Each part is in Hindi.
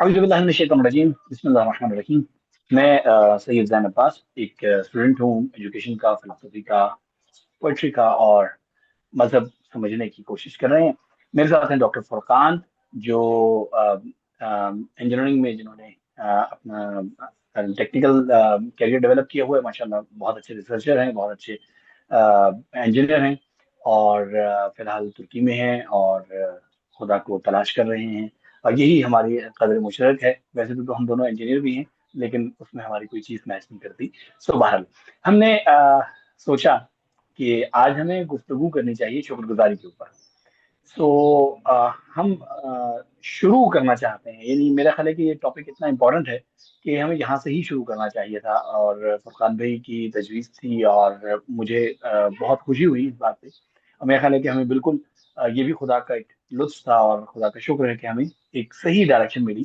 अऊज़ुबिल्लाहिमिनश्शैतानिर्रजीम बिस्मिल्लाहिर्रहमानिर्रहीम। मैं सैयद जैन अब्बास एक स्टूडेंट हूँ एजुकेशन का, फिलोसफी का, पोइट्री का और मजहब समझने की कोशिश कर रहे हैं। मेरे साथ हैं डॉक्टर फुरकान जो इंजीनियरिंग में जिन्होंने अपना टेक्निकल कैरियर डेवलप किया हुआ है। माशाल्लाह बहुत अच्छे रिसर्चर हैं, बहुत अच्छे इंजीनियर हैं और फिलहाल तुर्की में हैं और खुदा को तलाश कर रहे हैं। और यही हमारी कदर मुशरत है। वैसे तो हम दोनों इंजीनियर भी हैं, लेकिन उसमें हमारी कोई चीज़ मैच नहीं करती। सो बहरहाल हमने सोचा कि आज हमें गुफ्तगू करनी चाहिए शुक्रगुजारी के ऊपर। सो हम शुरू करना चाहते हैं, यानी मेरा ख्याल है कि ये टॉपिक इतना इम्पोर्टेंट है कि हमें यहाँ से ही शुरू करना चाहिए था। और फरकान भाई की तजवीज़ थी और मुझे बहुत खुशी हुई इस बात पे। और मेरा ख्याल है कि हमें बिल्कुल ये भी खुदा का एक लुत्फ था और खुदा का शुक्र है कि हमें एक सही डायरेक्शन मिली।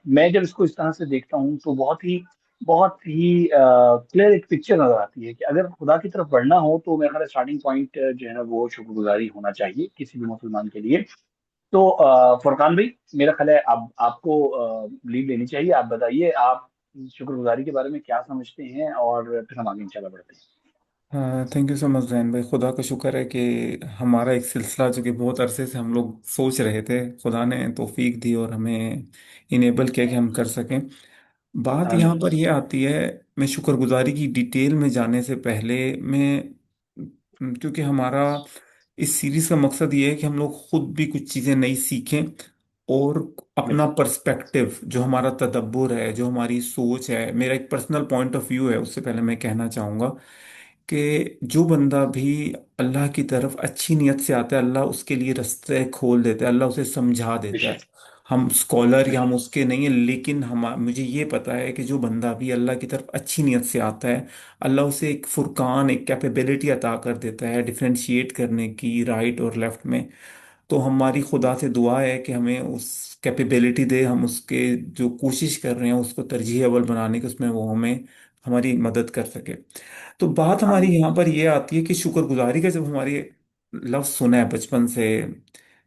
मैं जब इसको इस तरह से देखता हूँ तो बहुत ही क्लियर एक पिक्चर नजर आती है कि अगर खुदा की तरफ बढ़ना हो तो मेरा ख्याल है स्टार्टिंग पॉइंट जो है ना वो शुक्रगुजारी होना चाहिए किसी भी मुसलमान के लिए। तो फुरकान भाई, मेरा ख्याल है अब आपको लीड लेनी चाहिए। आप बताइए, आप शुक्रगुजारी के बारे में क्या समझते हैं और फिर हम आगे इंशाल्लाह बढ़ते हैं। हाँ, thank you so much Jain भाई। खुदा का शुक्र है कि हमारा एक सिलसिला जो कि बहुत अरसे से हम लोग सोच रहे थे, खुदा ने तौफीक दी और हमें इनेबल किया कि हम कर सकें। बात यहाँ आमीन। पर यह आती है, मैं शुक्रगुजारी की डिटेल में जाने से पहले मैं, क्योंकि हमारा इस सीरीज का मकसद ये है कि हम लोग खुद भी कुछ चीज़ें नई सीखें और अपना बिल्कुल। पर्सपेक्टिव, जो हमारा तदब्बुर है, जो हमारी सोच है, मेरा एक पर्सनल पॉइंट ऑफ व्यू है, उससे पहले मैं कहना चाहूँगा कि जो बंदा भी अल्लाह की तरफ अच्छी नियत से आता है, अल्लाह उसके लिए रास्ते खोल देता है, अल्लाह उसे समझा देता है। बेशक। हम स्कॉलर या हम बेशक। उसके नहीं है, लेकिन हम, मुझे ये पता है कि जो बंदा भी अल्लाह की तरफ अच्छी नियत से आता है, अल्लाह उसे एक फुरकान, एक कैपेबिलिटी अता कर देता है डिफरेंशिएट करने की राइट और लेफ्ट में। तो हमारी खुदा से दुआ है कि हमें उस कैपेबिलिटी दे, हम उसके जो कोशिश कर रहे हैं उसको तरजीह अव्वल बनाने की, उसमें वो हमें हमारी मदद कर सके। तो बात हमारी आमीन। यहाँ पर ये आती है कि शुक्रगुजारी का जब हमारे लफ्ज सुने हैं बचपन से,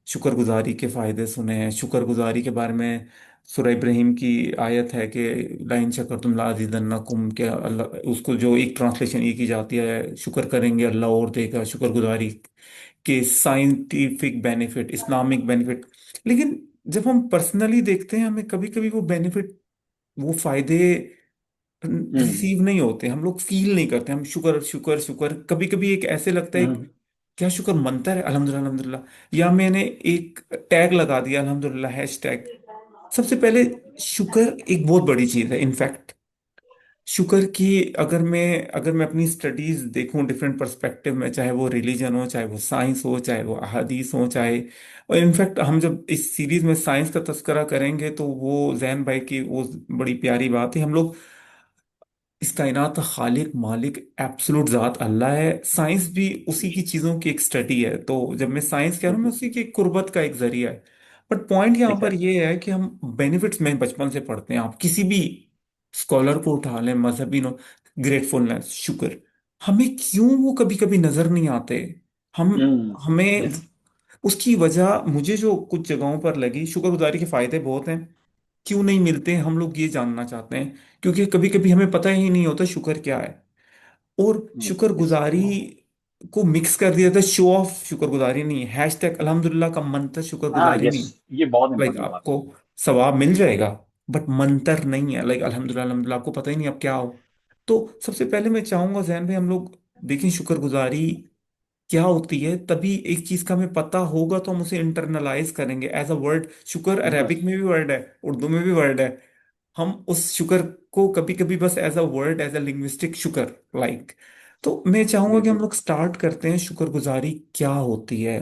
शुक्रगुजारी के फायदे सुने हैं, शुक्रगुजारी के बारे में सूरह इब्राहिम की आयत है कि लाइन शकरतुम लाज़िदन्नकुम, के अल्लाह, उसको जो एक ट्रांसलेशन ये की जाती है, शुक्र करेंगे अल्लाह और देगा, शुक्रगुजारी के साइंटिफिक बेनिफिट, इस्लामिक बेनिफिट। लेकिन जब हम पर्सनली देखते हैं, हमें कभी कभी वो बेनिफिट, वो फायदे हम्म। रिसीव नहीं होते, हम लोग फील नहीं करते। हम शुक्र शुक्र शुक्र, कभी कभी एक ऐसे लगता है, हम्म। क्या शुक्र मनता है, अल्हम्दुलिल्लाह अल्हम्दुलिल्लाह, या मैंने एक टैग लगा दिया अल्हम्दुलिल्लाह, हैश टैग। सबसे पहले शुक्र एक बहुत बड़ी चीज है इनफैक्ट। शुक्र की, अगर मैं अपनी स्टडीज देखूं डिफरेंट पर्सपेक्टिव में, चाहे वो रिलीजन हो, चाहे वो साइंस हो, चाहे वो अहादीस हो, चाहे, और इनफैक्ट हम जब इस सीरीज में साइंस का तस्करा करेंगे तो वो जैन भाई की वो बड़ी प्यारी बात है, हम लोग इस कायनात का खालिक मालिक एब्सोलूट जात अल्लाह है, साइंस भी उसी की बेशक। चीजों की एक स्टडी है। तो जब मैं साइंस कह रहा हूँ, मैं बिल्कुल। उसी की एक कुर्बत का एक जरिया है। बट पॉइंट यहाँ पर एग्जैक्टली। ये है कि हम बेनिफिट्स में बचपन से पढ़ते हैं, आप किसी भी स्कॉलर को उठा लें, मजहबी नो, ग्रेटफुलनेस, शुक्र, हमें क्यों वो कभी कभी नजर नहीं आते। हम हमें बिल्कुल। उसकी वजह मुझे जो कुछ जगहों पर लगी, शुक्रगुजारी के फायदे बहुत हैं, क्यों नहीं मिलते हम लोग ये जानना चाहते हैं। क्योंकि कभी कभी हमें पता ही नहीं होता शुक्र क्या है। और यस। शुक्रगुजारी को मिक्स कर दिया था, शो ऑफ शुक्रगुजारी नहीं है, हैश टैग अल्हम्दुलिल्लाह का मंत्र हाँ, शुक्रगुजारी यस। नहीं। ये बहुत लाइक इंपॉर्टेंट बात है। आपको सवाब मिल जाएगा, बट मंत्र नहीं है, लाइक अल्हम्दुलिल्लाह अल्हम्दुलिल्लाह, आपको पता ही नहीं अब क्या हो। तो सबसे पहले मैं चाहूंगा जहन में हम लोग देखें शुक्रगुजारी क्या होती है, तभी एक चीज का हमें पता होगा तो हम उसे इंटरनलाइज करेंगे एज अ वर्ड। शुक्र बिल्कुल। अरेबिक में भी वर्ड है, उर्दू में भी वर्ड है। हम उस शुक्र को कभी कभी बस as a word, as a linguistic शुक्र, लाइक। तो मैं चाहूंगा कि हम बिल्कुल। लोग स्टार्ट करते हैं शुक्रगुजारी क्या होती है,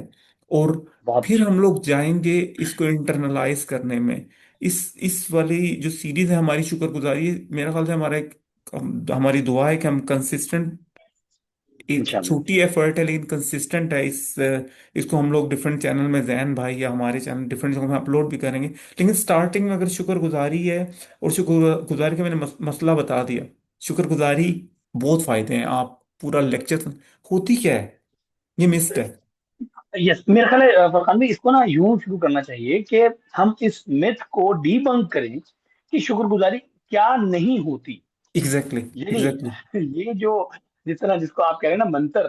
और बहुत फिर अच्छा। हम लोग जाएंगे इसको इंटरनलाइज करने में। इस वाली जो सीरीज है हमारी शुक्रगुजारी, मेरा ख्याल से हमारा एक, हमारी दुआ है कि हम कंसिस्टेंट, एक इंशाल्लाह। छोटी एफर्ट है लेकिन कंसिस्टेंट है, इसको हम लोग डिफरेंट चैनल में, जैन भाई या हमारे चैनल डिफरेंट जगहों में अपलोड भी करेंगे। लेकिन स्टार्टिंग में अगर शुक्रगुजारी है, और शुक्रगुजारी का मैंने मसला बता दिया। शुक्रगुजारी बहुत फायदे हैं, आप पूरा लेक्चर होती क्या है, ये मिस्ड है। यस, मेरा ख्याल है फरहान भाई, इसको ना यूं शुरू करना चाहिए कि हम इस मिथ को डीबंक करें कि शुक्रगुजारी क्या नहीं होती। एग्जैक्टली, यानी एग्जैक्टली। ये जो, जिस तरह जिसको आप कह रहे हैं ना मंत्र,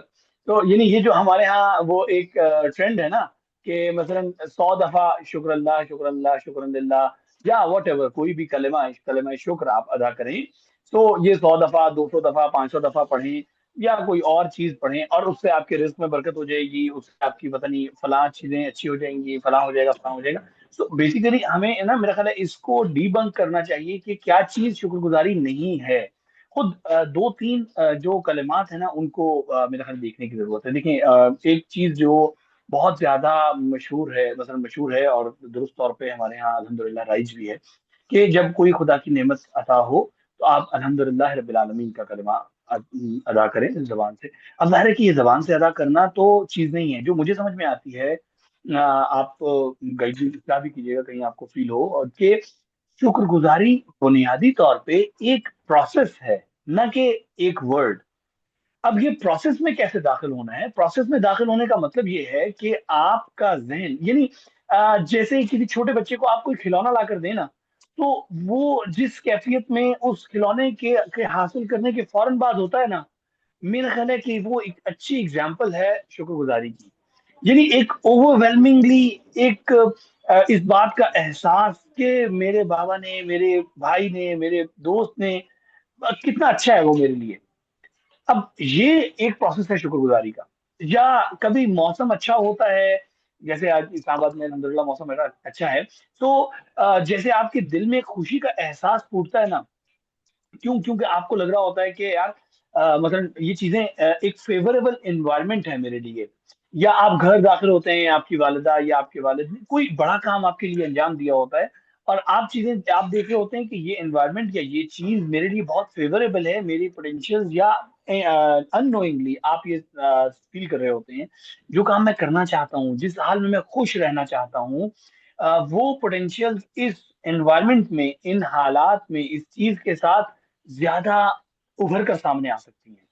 तो यानी ये जो हमारे यहाँ वो एक ट्रेंड है ना, कि मसलन 100 दफा शुक्र अल्लाह, शुक्र अल्लाह, शुक्र अल्लाह, या वट एवर, कोई भी कलेमा कलेमा शुक्र आप अदा करें, तो ये 100 दफा, 200 दफा, 500 दफा पढ़ें, या कोई और चीज पढ़ें, और उससे आपके रिस्क में बरकत हो जाएगी, उससे आपकी पता नहीं फलां चीजें अच्छी हो जाएंगी, फलां हो जाएगा, फलां हो जाएगा। तो बेसिकली हमें ना, मेरा ख्याल है इसको डीबंक करना चाहिए कि क्या चीज शुक्रगुजारी नहीं है। खुद दो तीन जो कलिमात है ना, उनको मेरा ख्याल देखने की जरूरत है। देखिए, एक चीज जो बहुत ज्यादा मशहूर है, मतलब मशहूर है और दुरुस्त तौर पे हमारे यहाँ अल्हम्दुलिल्लाह राइज भी है, कि जब कोई खुदा की नेमत अता हो, तो आप अल्हम्दुलिल्लाह रब्बिल आलमीन का कलिमा अदा करें इस जबान से। अब जाहिर है कि ये जबान से अदा करना तो चीज नहीं है जो मुझे समझ में आती है। आप गलती भी कीजिएगा कहीं आपको फील हो, और कि शुक्रगुजारी बुनियादी तौर पे एक प्रोसेस है, न कि एक वर्ड। अब ये प्रोसेस में कैसे दाखिल होना है? प्रोसेस में दाखिल होने का मतलब ये है कि आपका जहन, यानी जैसे किसी छोटे बच्चे को आप कोई खिलौना ला कर देना, तो वो जिस कैफियत में उस खिलौने के हासिल करने के फौरन बाद होता है ना, मेरा ख्याल है कि वो एक अच्छी एग्जाम्पल है शुक्रगुजारी की। यानी एक ओवरवेलमिंगली एक इस बात का एहसास कि मेरे बाबा ने, मेरे भाई ने, मेरे दोस्त ने, कितना अच्छा है वो मेरे लिए। अब ये एक प्रोसेस है शुक्रगुजारी का। या कभी मौसम अच्छा होता है, जैसे आज इस्लामाबाद में अल्हम्दुलिल्लाह मौसम बड़ा अच्छा है, तो जैसे आपके दिल में खुशी का एहसास फूटता है ना, क्यों? क्योंकि आपको लग रहा होता है कि यार मतलब ये चीजें एक फेवरेबल एनवायरनमेंट है मेरे लिए। या आप घर दाखिल होते हैं, आपकी वालिदा या आपके वालिद ने कोई बड़ा काम आपके लिए अंजाम दिया होता है, और आप देख रहे होते हैं कि ये एनवायरनमेंट या ये चीज मेरे लिए बहुत फेवरेबल है, मेरी पोटेंशियल्स, या अननोइंगली आप ये फील कर रहे होते हैं, जो काम मैं करना चाहता हूँ, जिस हाल में मैं खुश रहना चाहता हूँ, वो पोटेंशियल्स इस एनवायरनमेंट में, इन हालात में, इस चीज के साथ ज्यादा उभर कर सामने आ सकती हैं।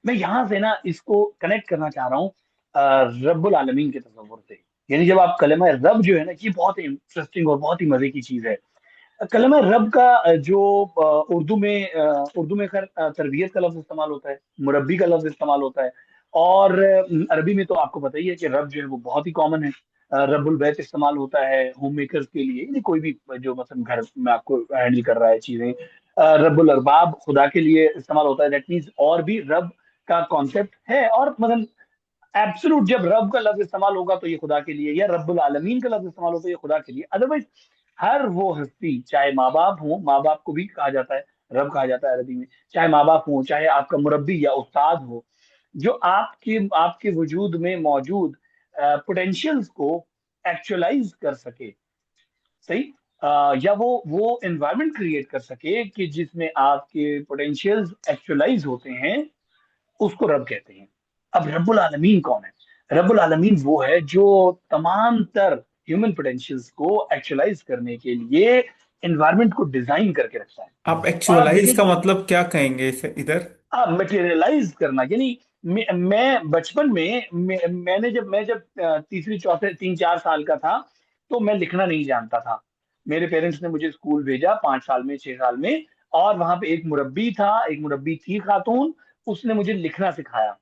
मैं यहाँ से ना इसको कनेक्ट करना चाह रहा हूँ रब्बुल आलमीन के तस्वुर से। यानी जब आप कलमा रब जो है ना, ये बहुत इंटरेस्टिंग और बहुत ही मजे की चीज है। कलमा रब का जो उर्दू में खैर तरबियत का लफ्ज इस्तेमाल होता है, मुरब्बी का लफ्ज इस्तेमाल होता है, और अरबी में तो आपको पता ही है कि रब जो है वो बहुत ही कॉमन है। रब्बुल बैत इस्तेमाल होता है होम मेकर्स के लिए, यानी कोई भी जो मतलब घर में आपको हैंडल कर रहा है चीजें। रब्बुल अरबाब खुदा के लिए इस्तेमाल होता है, दैट मीन्स और भी रब का कॉन्सेप्ट है, और मतलब एब्सोल्यूट जब रब का लफ्ज इस्तेमाल होगा तो ये खुदा के लिए, या रब्बुल आलमीन का लफ्ज इस्तेमाल होता है ये खुदा के लिए। अदरवाइज हर वो हस्ती, चाहे माँ बाप हो, माँ बाप को भी कहा जाता है रब कहा जाता है अरबी में, चाहे माँ बाप हो, चाहे आपका मुरब्बी या उस्ताद हो, जो आपके आपके वजूद में मौजूद पोटेंशियल्स को एक्चुअलाइज कर सके, सही, या वो एनवायरनमेंट क्रिएट कर सके कि जिसमें आपके पोटेंशियल्स एक्चुअलाइज होते हैं, उसको रब कहते हैं। अब रब्बुल आलमीन कौन है? रब्बुल आलमीन वो है जो तमाम तर ह्यूमन पोटेंशियल्स को एक्चुअलाइज करने के लिए एनवायरनमेंट को डिजाइन करके रखता है। आप और आप एक्चुअलाइज देखें का कि मतलब क्या कहेंगे इसे इधर? मटेरियलाइज करना, यानी मैं बचपन में मैं जब तीसरी चौथे 3 4 साल का था, तो मैं लिखना नहीं जानता था। मेरे पेरेंट्स ने मुझे स्कूल भेजा 5 साल में, 6 साल में, और वहां पे एक मुरब्बी था, एक मुरब्बी थी खातून, उसने मुझे लिखना सिखाया।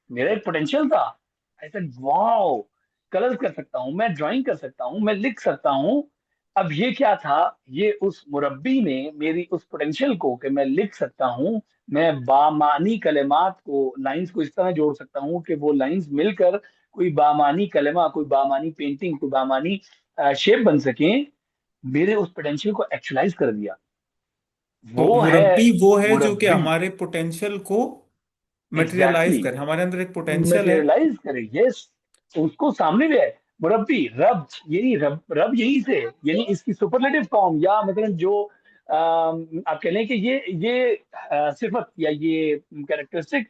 मेरा एक पोटेंशियल था, ऐसा वाओ, कलर कर सकता हूँ मैं, ड्राइंग कर सकता हूँ मैं, लिख सकता हूँ। अब ये क्या था? ये उस मुरब्बी ने मेरी उस पोटेंशियल को, कि मैं लिख सकता हूँ, मैं बामानी कलेमात को, लाइंस को इस तरह जोड़ सकता हूँ कि वो लाइंस मिलकर कोई बामानी कलेमा, कोई बामानी पेंटिंग, कोई बामानी शेप बन सके, मेरे उस पोटेंशियल को एक्चुअलाइज कर दिया। तो वो है मुरब्बी वो है जो कि मुरब्बी। हमारे पोटेंशियल को मटेरियलाइज एग्जैक्टली, करे, हमारे अंदर एक पोटेंशियल है। मटेरियलाइज करे, यस, उसको सामने ले आए। मुरब्बी, रब, यही रब, रब यही से, यानी इसकी सुपरलेटिव फॉर्म, या मतलब जो आप कह लें कि ये सिफत या ये कैरेक्टरिस्टिक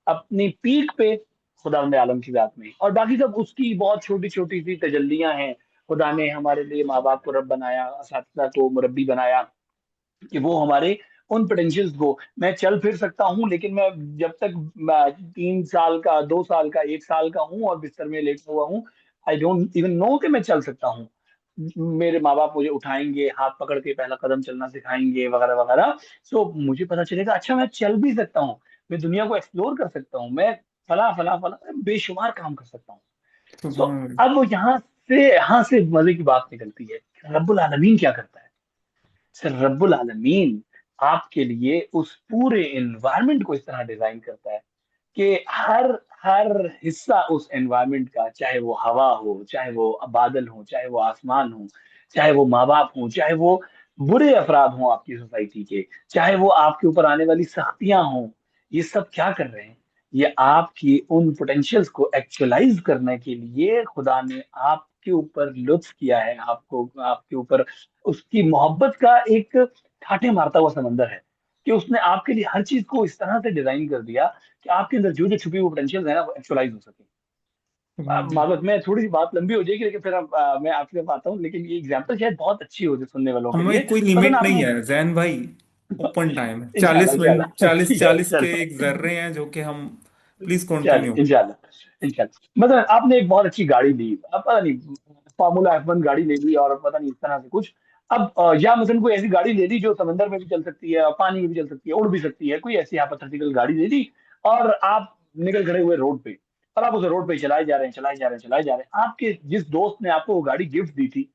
अपनी पीक पे खुदावंद आलम की जात में, और बाकी सब उसकी बहुत छोटी छोटी सी तजल्लियां हैं। खुदा ने हमारे लिए माँ बाप को रब बनाया, असातिज़ा को मुरब्बी बनाया, कि वो हमारे उन पोटेंशियल्स को। मैं चल फिर सकता हूँ, लेकिन मैं जब तक मैं 3 साल का, 2 साल का, 1 साल का हूँ और बिस्तर में लेटा हुआ हूँ, आई डोंट इवन नो कि मैं चल सकता हूँ। मेरे माँ बाप मुझे उठाएंगे, हाथ पकड़ के पहला कदम चलना सिखाएंगे वगैरह वगैरह। सो मुझे पता चलेगा अच्छा मैं चल भी सकता हूँ, मैं दुनिया को एक्सप्लोर कर सकता हूँ, मैं फला फला फला बेशुमार काम कर सकता हूँ। सो सुबह। अब वो यहाँ से मजे की बात निकलती है, रब्बुल आलमीन क्या करता है। सर रब्बुल आलमीन आपके लिए उस पूरे एनवायरनमेंट को इस तरह डिजाइन करता है कि हर हर हिस्सा उस एनवायरनमेंट का, चाहे वो हवा हो, चाहे वो बादल हो, चाहे वो आसमान हो, चाहे वो माँ बाप हो, चाहे वो बुरे अफराद हों आपकी सोसाइटी के, चाहे वो आपके ऊपर आने वाली सख्तियां हों, ये सब क्या कर रहे हैं, ये आपकी उन पोटेंशियल्स को एक्चुअलाइज करने के लिए खुदा ने आपके ऊपर लुत्फ किया है, आपको आपके ऊपर उसकी मोहब्बत का एक ठाठे मारता हुआ समंदर है, कि उसने आपके लिए हर चीज को इस तरह से डिजाइन कर दिया कि आपके अंदर जो जो छुपी हुई पोटेंशियल है ना वो एक्चुअलाइज हो सके। सुबह। माधव, मैं थोड़ी सी बात लंबी हो जाएगी, लेकिन फिर मैं आपके पास आता हूँ, लेकिन ये एग्जांपल शायद बहुत अच्छी हो जाए सुनने वालों के लिए। हमें कोई मतलब लिमिट नहीं आपने है जैन भाई। ओपन टाइम है, इंशाल्लाह 40 मिनट, इंशाल्लाह, चालीस ठीक है, चालीस के चलो एक जर्रे हैं जो कि हम। प्लीज चलो कंटिन्यू। इंशाल्लाह इंशाल्लाह। मतलब आपने एक बहुत अच्छी गाड़ी ली, अब पता नहीं फार्मूला F1 गाड़ी ले ली और पता नहीं इस तरह से कुछ। अब या मतलब कोई ऐसी गाड़ी ले ली जो समंदर में भी चल सकती है, पानी में भी चल सकती है, उड़ भी सकती है, कोई ऐसी हाइपोथेटिकल गाड़ी ले ली, और आप निकल खड़े हुए रोड पे, और आप उस रोड पे चलाए जा रहे हैं, चलाए जा रहे हैं, चलाए जा रहे हैं। आपके जिस दोस्त ने आपको वो गाड़ी गिफ्ट दी थी,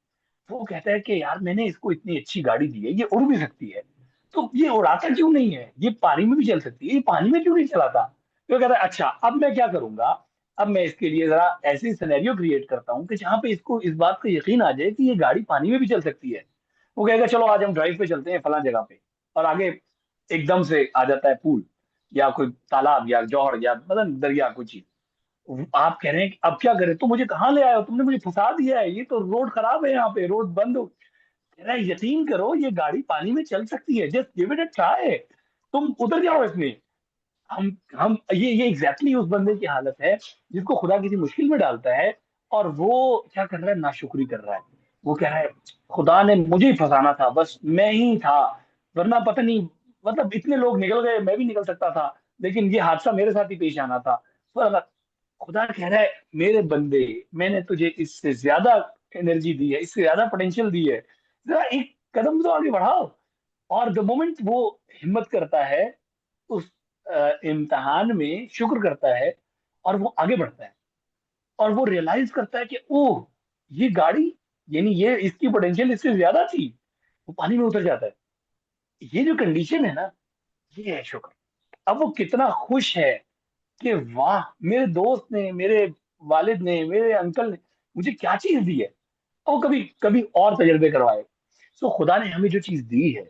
वो कहता है कि यार मैंने इसको इतनी अच्छी गाड़ी दी है, ये उड़ भी सकती है, तो ये उड़ाता क्यों नहीं है, ये पानी में भी चल सकती है, ये पानी में क्यों नहीं चलाता। तो कहता है अच्छा अब मैं क्या करूंगा, अब मैं इसके लिए जरा ऐसी सिनेरियो क्रिएट करता हूँ कि जहां पे इसको इस बात का यकीन आ जाए कि ये गाड़ी पानी में भी चल सकती है। वो कहेगा चलो आज हम ड्राइव पे चलते हैं फला जगह पे, और आगे एकदम से आ जाता है पूल या कोई तालाब या जौहर या मतलब दरिया कोई चीज। आप कह रहे हैं कि अब क्या करें, तुम मुझे कहाँ ले आए हो, तुमने मुझे फंसा दिया है, ये तो रोड खराब है, यहाँ पे रोड बंद हो। कह रहा है यकीन करो ये गाड़ी पानी में चल सकती है, just give it a try, तुम उतर जाओ इसमें। हम ये एग्जैक्टली उस बंदे की हालत है जिसको खुदा किसी मुश्किल में डालता है, और वो क्या कर रहा है, नाशुक्री कर रहा है। वो कह रहा है खुदा ने मुझे ही फंसाना था, बस मैं ही था, वरना पता नहीं, मतलब इतने लोग निकल गए, मैं भी निकल सकता था, लेकिन ये हादसा मेरे साथ ही पेश आना था। पर खुदा कह रहा है मेरे बंदे, मैंने तुझे इससे ज्यादा एनर्जी दी है, इससे ज्यादा पोटेंशियल दी है, जरा एक कदम तो आगे बढ़ाओ। और द मोमेंट वो हिम्मत करता है उस इम्तहान में, शुक्र करता है, और वो आगे बढ़ता है, और वो रियलाइज करता है कि ओह ये गाड़ी, यानी ये इसकी पोटेंशियल इससे ज्यादा थी, वो पानी में उतर जाता है। ये जो कंडीशन है ना, ये है शुक्र। अब वो कितना खुश है कि वाह मेरे दोस्त ने, मेरे वालिद ने, मेरे अंकल ने मुझे क्या चीज दी है, और कभी कभी और तजर्बे करवाए। सो खुदा ने हमें जो चीज दी है,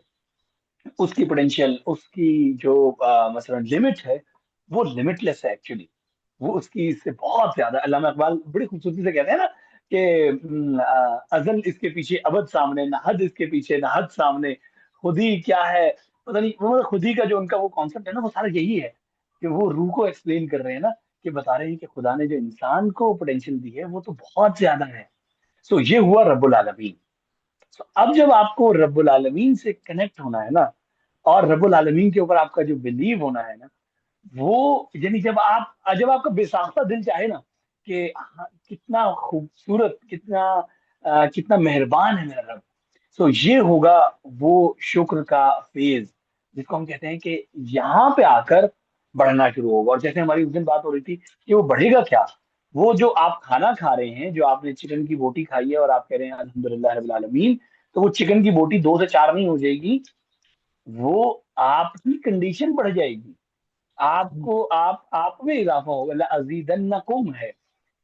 उसकी पोटेंशियल, उसकी जो मसलन लिमिट है, वो लिमिटलेस है एक्चुअली। वो उसकी इससे बहुत ज्यादा, अल्लामा इकबाल बड़ी खूबसूरती से कहते हैं ना कि अजल इसके पीछे अबद सामने, ना हद इसके पीछे ना हद सामने, खुद ही क्या है पता नहीं। वो मतलब खुद ही का जो उनका वो कॉन्सेप्ट है ना, वो सारा यही है कि वो रूह को एक्सप्लेन कर रहे हैं ना, कि बता रहे हैं कि खुदा ने जो इंसान को पोटेंशियल दी है वो तो बहुत ज्यादा है। सो ये हुआ रब्बुल आलमीन। तो अब जब आपको रब्बुल आलमीन से कनेक्ट होना है ना, और रब्बुल आलमीन के ऊपर आपका जो बिलीव होना है ना, वो यानी जब आपका बेसाख्ता दिल चाहे ना कि हाँ, कितना खूबसूरत, कितना मेहरबान है मेरा रब। सो ये होगा वो शुक्र का फेज, जिसको हम कहते हैं कि यहाँ पे आकर बढ़ना शुरू होगा। और जैसे हमारी उस दिन बात हो रही थी कि वो बढ़ेगा क्या, वो जो आप खाना खा रहे हैं, जो आपने चिकन की बोटी खाई है और आप कह रहे हैं अल्हम्दुलिल्लाह रब्बिल आलमीन, तो वो चिकन की बोटी 2 से 4 नहीं हो जाएगी, वो आपकी कंडीशन बढ़ जाएगी। आपको आप में इजाफा होगा, अजीदन्नकुम है,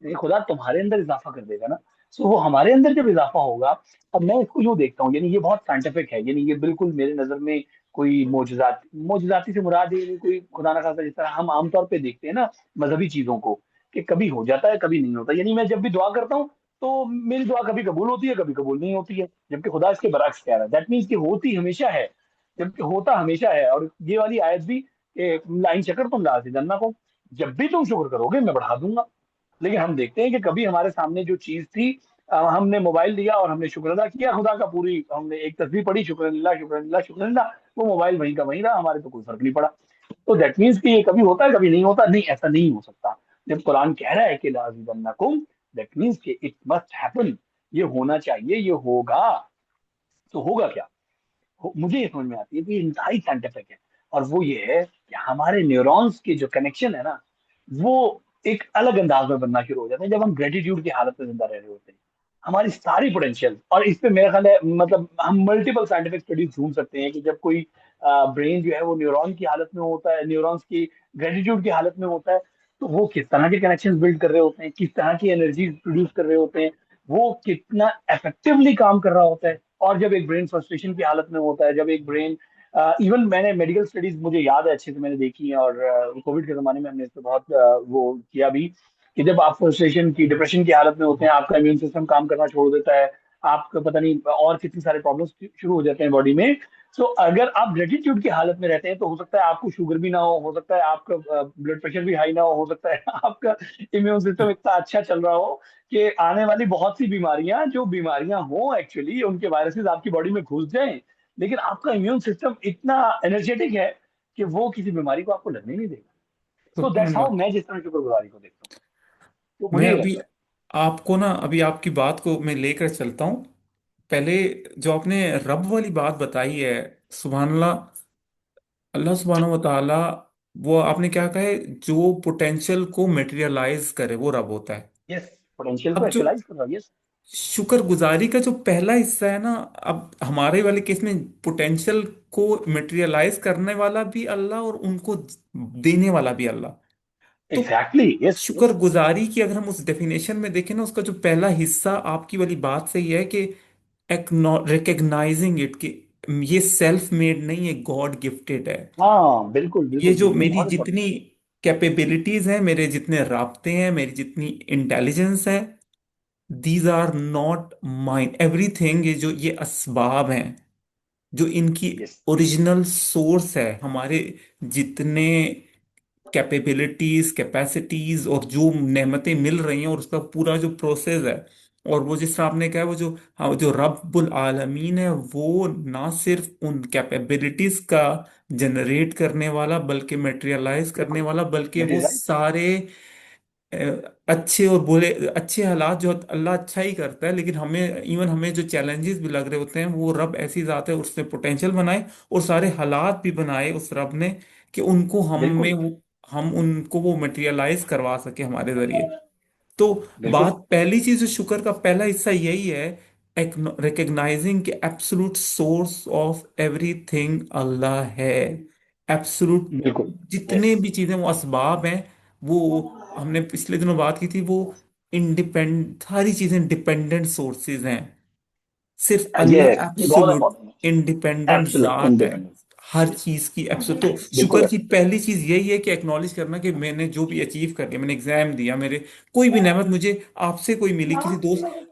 ये खुदा तुम्हारे अंदर इजाफा कर देगा ना। सो वो हमारे अंदर जब इजाफा होगा, अब मैं इसको यूं देखता हूँ, यानी ये बहुत साइंटिफिक है, यानी ये बिल्कुल मेरे नजर में कोई मोजजाती से मुराद है, कोई खुदा ना खास्ता जिस तरह हम आमतौर पे देखते हैं ना मजहबी चीजों को, कि कभी हो जाता है कभी नहीं होता। यानी मैं जब भी दुआ करता हूँ तो मेरी दुआ कभी कबूल होती है, कभी कबूल नहीं होती है, जबकि खुदा इसके बरअक्स कह रहा है, दैट मीन्स कि होती हमेशा है, जबकि होता हमेशा है। और ये वाली आयत भी, लाइन शकर तुम लाजी जन्ना को, जब भी तुम शुक्र करोगे मैं बढ़ा दूंगा। लेकिन हम देखते हैं कि कभी हमारे सामने जो चीज थी, हमने मोबाइल लिया और हमने शुक्र अदा किया खुदा का, पूरी हमने एक तस्बीह पढ़ी शुक्र अल्लाह शुक्र अल्लाह शुक्र अल्लाह, वो मोबाइल वहीं का वहीं रहा, हमारे तो कोई फर्क नहीं पड़ा। तो दैट मीन्स कि ये कभी होता है कभी नहीं होता, नहीं ऐसा नहीं हो सकता। जब कुरान कह रहा है कि लाजिबन्नकुम, दैट मीन्स कि इट मस्ट हैपन, ये होना चाहिए, ये होगा। तो होगा क्या? मुझे ये समझ में आती है कि ये इंतहाई साइंटिफिक है। और वो ये है कि हमारे न्यूरॉन्स के जो कनेक्शन है ना, वो एक अलग अंदाज में बनना शुरू हो जाते हैं जब हम ग्रेटिट्यूड की हालत में जिंदा रह रहे होते हैं। हमारी सारी पोटेंशियल, और इस पे मेरा ख्याल है मतलब हम मल्टीपल साइंटिफिक स्टडीज ढूंढ सकते हैं कि जब कोई ब्रेन जो है वो न्यूरॉन की हालत में होता है, न्यूरॉन्स की ग्रेटिट्यूड की हालत में होता है, तो वो किस तरह के कनेक्शन बिल्ड कर रहे होते हैं, किस तरह की एनर्जी प्रोड्यूस कर रहे होते हैं, वो कितना इफेक्टिवली काम कर रहा होता है। और जब एक ब्रेन फ्रस्ट्रेशन की हालत में होता है, जब एक ब्रेन, इवन मैंने मेडिकल स्टडीज मुझे याद है अच्छे से मैंने देखी है, और कोविड के जमाने में हमने इस पे बहुत वो किया भी, कि जब आप फ्रस्ट्रेशन की डिप्रेशन की हालत में होते हैं, आपका इम्यून सिस्टम काम करना छोड़ देता है, आपका पता नहीं और कितने सारे प्रॉब्लम्स शुरू हो जाते हैं बॉडी में। सो अगर आप ग्रेटिट्यूड की हालत में रहते हैं तो हो सकता है आपको शुगर भी ना हो सकता है आपका ब्लड प्रेशर भी हाई ना हो सकता है आपका इम्यून सिस्टम इतना अच्छा चल रहा हो कि आने वाली बहुत सी बीमारियां, जो बीमारियां हो एक्चुअली उनके वायरसेस आपकी बॉडी में घुस जाएं, लेकिन आपका इम्यून सिस्टम इतना एनर्जेटिक है कि वो किसी बीमारी को आपको लगने नहीं देगा। सो दैट्स हाउ सुभान। मैं जिस तरह शुक्रगुजारी को देखता हूँ, तो मुझे मैं ये अभी लगता है। आपको ना, अभी आपकी बात को मैं लेकर चलता हूँ। पहले जो आपने रब वाली बात बताई है, सुभान अल्लाह, अल्लाह सुब्हानहू व तआला, वो आपने क्या कहा है, जो पोटेंशियल को मटेरियलाइज करे वो रब होता है। यस, पोटेंशियल को अब जो एक्चुअलाइज कर रहा है, यस। शुक्रगुजारी का जो पहला हिस्सा है ना, अब हमारे वाले केस में पोटेंशियल को मटेरियलाइज करने वाला भी अल्लाह और उनको देने वाला भी अल्लाह। तो एग्जैक्टली, यस यस। शुक्रगुजारी की अगर हम उस डेफिनेशन में देखें ना, उसका जो पहला हिस्सा आपकी वाली बात से ही है कि रिकग्नाइजिंग इट, कि ये सेल्फ मेड नहीं, ये गॉड गिफ्टेड है। हाँ बिल्कुल ये बिल्कुल जो बिल्कुल, ये मेरी बहुत जितनी इंपॉर्टेंट कैपेबिलिटीज हैं, मेरे जितने राब्ते हैं, मेरी जितनी इंटेलिजेंस है, these are not mind everything. ये जो ये असबाब हैं, जो इनकी है, यस। ओरिजिनल सोर्स है, हमारे जितने कैपेबिलिटीज, कैपेसिटीज और जो नेमतें मिल रही हैं और उसका पूरा जो प्रोसेस है, और वो जिस तरह आपने कहा, वो जो, हाँ, जो रब्बुल आलमीन है, वो ना सिर्फ उन कैपेबिलिटीज का जनरेट करने वाला बल्कि मटेरियलाइज करने बिल्कुल, वाला, बल्कि वो मटेरियलाइज। सारे अ, अच्छे और बुरे, अच्छे हालात जो अल्लाह अच्छा ही करता है, लेकिन हमें, इवन हमें जो चैलेंजेस भी लग रहे होते हैं, वो रब ऐसी ज़ात है, उसने पोटेंशियल बनाए और सारे हालात भी बनाए उस रब ने, कि उनको हम में बिल्कुल वो, हम उनको वो मटेरियलाइज करवा सके हमारे जरिए। तो बिल्कुल बात, पहली चीज जो शुक्र का पहला हिस्सा यही है, रिकग्नाइजिंग कि एब्सोल्यूट सोर्स ऑफ एवरीथिंग अल्लाह है। एब्सोल्यूट बिल्कुल, यस। जितने भी चीजें, वो असबाब हैं, वो हमने पिछले दिनों बात की थी, वो इंडिपेंड, सारी चीजें डिपेंडेंट सोर्सेज हैं। सिर्फ अल्लाह यस, ये बहुत एब्सोल्यूट इंपॉर्टेंट है, इंडिपेंडेंट एब्सोल्यूट जात है, इंडिपेंडेंस। हर चीज की एब्सोल्यूट। तो बिल्कुल शुक्र है। की पहली चीज यही है कि एक्नॉलेज करना कि मैंने जो भी अचीव कर लिया, मैंने एग्जाम दिया, मेरे कोई भी नेमत मुझे आपसे कोई मिली, किसी दोस्त,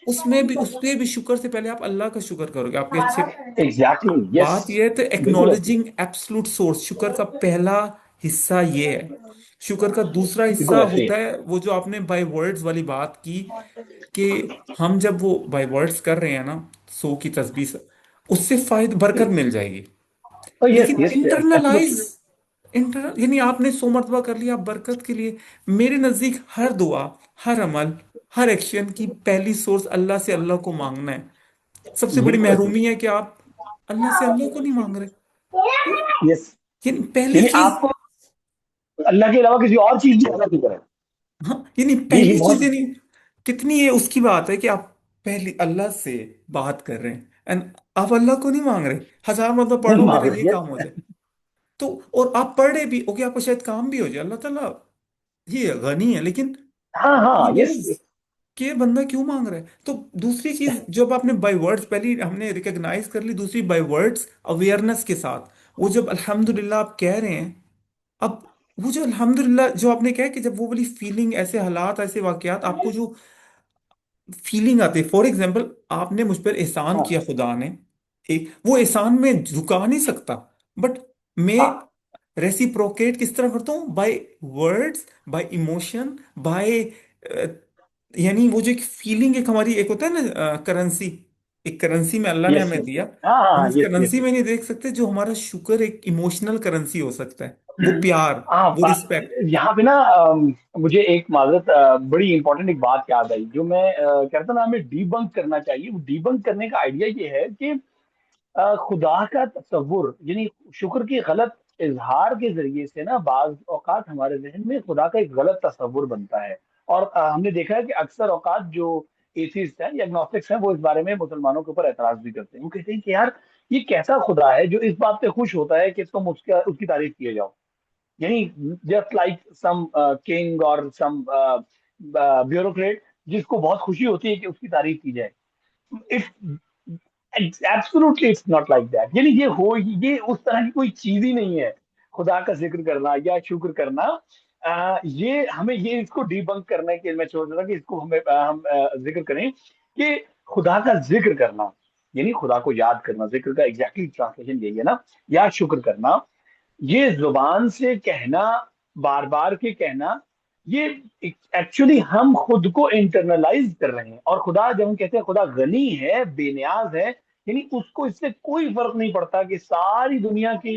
उसमें भी, उस पे भी शुक्र से पहले आप अल्लाह का शुक्र करोगे, आपके अच्छे। Exactly, yes. बात यह है, तो बिल्कुल ऐसे एक्नॉलेजिंग एब्सोल्यूट सोर्स, शुक्र का पहला हिस्सा ये है। शुक्र का दूसरा हिस्सा बिल्कुल ऐसे ही होता है वो जो आपने बाय वर्ड्स वाली बात की, कि हम जब वो बाय वर्ड्स कर रहे हैं ना, 100 की तस्बीह उससे फायदा, बरकत मिल जाएगी। है। यस लेकिन यस, इंटरनलाइज, एब्सोल्युटली। यानी आपने 100 मरतबा कर लिया, आप बरकत के लिए। मेरे नजदीक हर दुआ, हर अमल, हर एक्शन की पहली सोर्स अल्लाह से अल्लाह को मांगना है। सबसे बड़ी बिल्कुल ऐसे महरूमी है कि आप अल्लाह से अल्लाह को नहीं मांग रहे। तो ही, यस। ये पहली यानी चीज, आपको अल्लाह के अलावा किसी और चीज की इबादत नहीं करें। हाँ, यानी ये पहली चीज, बहुत यानी कितनी ये उसकी बात है कि आप पहली अल्लाह से बात कर रहे हैं, एंड आप अल्लाह को नहीं मांग रहे। 1000 मरतबा पढ़ नहीं लो मेरा मांग ये रही है। काम हो जाए। तो और आप पढ़ रहे भी ओके, आपको शायद काम भी हो जाए, अल्लाह ताला ये गनी है, लेकिन हाँ ही हाँ, यस नोज कि ये बंदा क्यों मांग रहा है। तो दूसरी चीज, जब आपने बाय वर्ड्स, पहली हमने रिकग्नाइज कर ली, दूसरी बाय वर्ड्स अवेयरनेस के साथ, वो जब अल्हम्दुलिल्लाह आप कह रहे हैं, अब वो जो अल्हम्दुलिल्लाह जो आपने कहा कि जब वो वाली फीलिंग, ऐसे हालात, ऐसे वाकयात, आपको जो फीलिंग आती है, फॉर एग्जाम्पल आपने मुझ पर एहसान हाँ किया खुदा ने, एक वो एहसान में झुका नहीं सकता, बट मैं हाँ रेसिप्रोकेट किस तरह करता हूँ, by words, by emotion, by, यानी वो जो एक फीलिंग, एक हमारी एक होता है ना करेंसी, एक करेंसी में अल्लाह ने यस हमें यस। दिया, हाँ हाँ हम हाँ, उस यस यस करेंसी यस। में नहीं देख सकते जो हमारा शुक्र एक इमोशनल करेंसी हो सकता है, वो प्यार, हाँ वो रिस्पेक्ट। यहाँ पे ना मुझे एक माजरत बड़ी इंपॉर्टेंट एक बात याद आई जो मैं कहता ना हमें डीबंक करना चाहिए। वो डीबंक करने का आइडिया ये है कि खुदा का तस्वुर यानी शुक्र की गलत इजहार के जरिए से ना बाज औकात हमारे जहन में खुदा का एक गलत तस्वुर बनता है। और हमने देखा है कि अक्सर औकात जो एथीस्ट हैं या एग्नोस्टिक्स हैं वो इस बारे में मुसलमानों के ऊपर एतराज भी करते हैं। वो कहते हैं कि यार ये कैसा खुदा है जो इस बात पे खुश होता है कि तुम उसका उसकी तारीफ किए जाओ। यानी जस्ट लाइक सम किंग और सम ब्यूरोक्रेट जिसको बहुत खुशी होती है कि उसकी तारीफ की जाए। Absolutely it's not like that. यानी ये उस तरह की कोई चीज ही नहीं है। खुदा का जिक्र करना या शुक्र करना ये हमें ये इसको डीबंक करने के मैं सोच रहा था कि इसको हम जिक्र करें कि खुदा का जिक्र करना यानी खुदा को याद करना। जिक्र का एग्जैक्टली ट्रांसलेशन यही है ना, या शुक्र करना। ये जुबान से कहना, बार बार के कहना, ये एक्चुअली हम खुद को इंटरनलाइज कर रहे हैं। और खुदा जब हम कहते हैं खुदा गनी है, बेनियाज है, यानी उसको इससे कोई फर्क नहीं पड़ता कि सारी दुनिया के